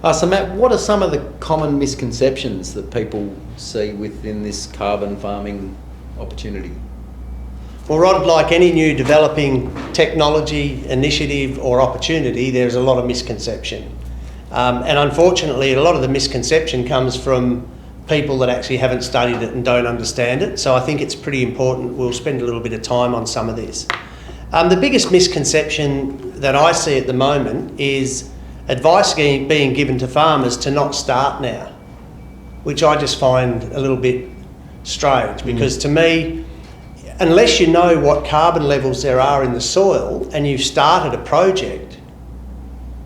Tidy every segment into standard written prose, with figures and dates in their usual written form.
So Matt, what are some of the common misconceptions that people see within this carbon farming opportunity? Well, Rod, like any new developing technology, initiative or opportunity, there's a lot of misconception. And unfortunately, a lot of the misconception comes from people that actually haven't studied it and don't understand it. So I think it's pretty important. We'll spend a little bit of time on some of this. The biggest misconception that I see at the moment is advice being given to farmers to not start now, which I just find a little bit strange, because to me, unless you know what carbon levels there are in the soil and you've started a project,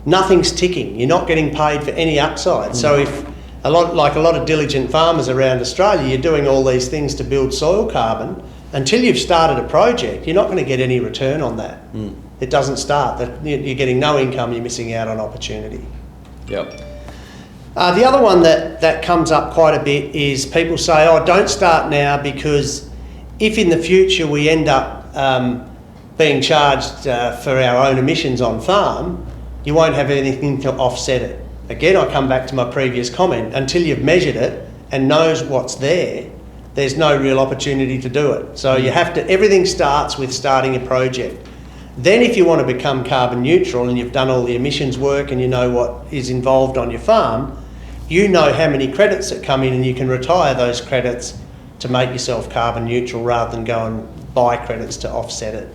nothing's ticking. You're not getting paid for any upside. So if a lot of diligent farmers around Australia, you're doing all these things to build soil carbon, until you've started a project, you're not going to get any return on that. It doesn't start. You're getting no income, you're missing out on opportunity. Yep. The other one that comes up quite a bit is people say, oh, don't start now, because if in the future we end up being charged for our own emissions on farm, you won't have anything to offset it. Again, I come back to my previous comment. Until you've measured it and knows what's there, there's no real opportunity to do it. So you have to, everything starts with starting a project. Then if you want to become carbon neutral and you've done all the emissions work and you know what is involved on your farm, you know how many credits that come in and you can retire those credits to make yourself carbon neutral rather than go and buy credits to offset it.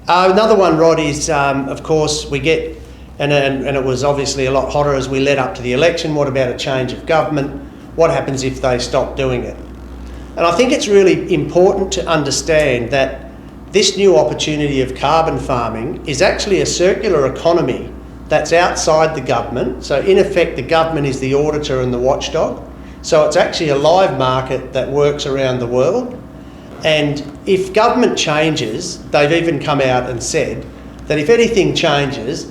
Another one, Rod, is of course we get, and it was obviously a lot hotter as we led up to the election, what about a change of government? What happens if they stop doing it? And I think it's really important to understand that this new opportunity of carbon farming is actually a circular economy that's outside the government. So in effect, the government is the auditor and the watchdog. So it's actually a live market that works around the world. And if government changes, they've even come out and said that if anything changes,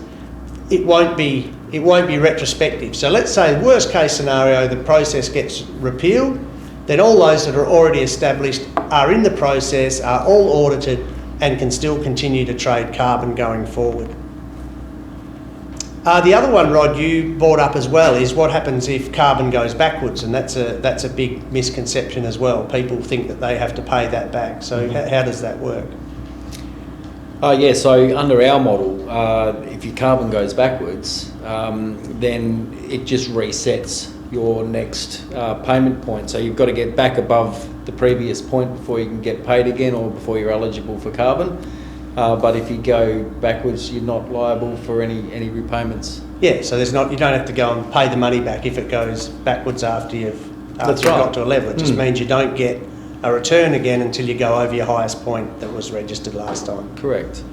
it won't be retrospective. So let's say worst case scenario, the process gets repealed, then all those that are already established are in the process, are all audited and can still continue to trade carbon going forward. The other one, Rod, you brought up as well, is what happens if carbon goes backwards, and that's a big misconception as well. People think that they have to pay that back. So how does that work? So under our model, if your carbon goes backwards, then it just resets your next payment point. So you've got to get back above the previous point before you can get paid again, or before you're eligible for carbon. But if you go backwards, you're not liable for any repayments. Yeah, so you don't have to go and pay the money back if it goes backwards after you've got to a level. It just means you don't get a return again until you go over your highest point that was registered last time. Correct.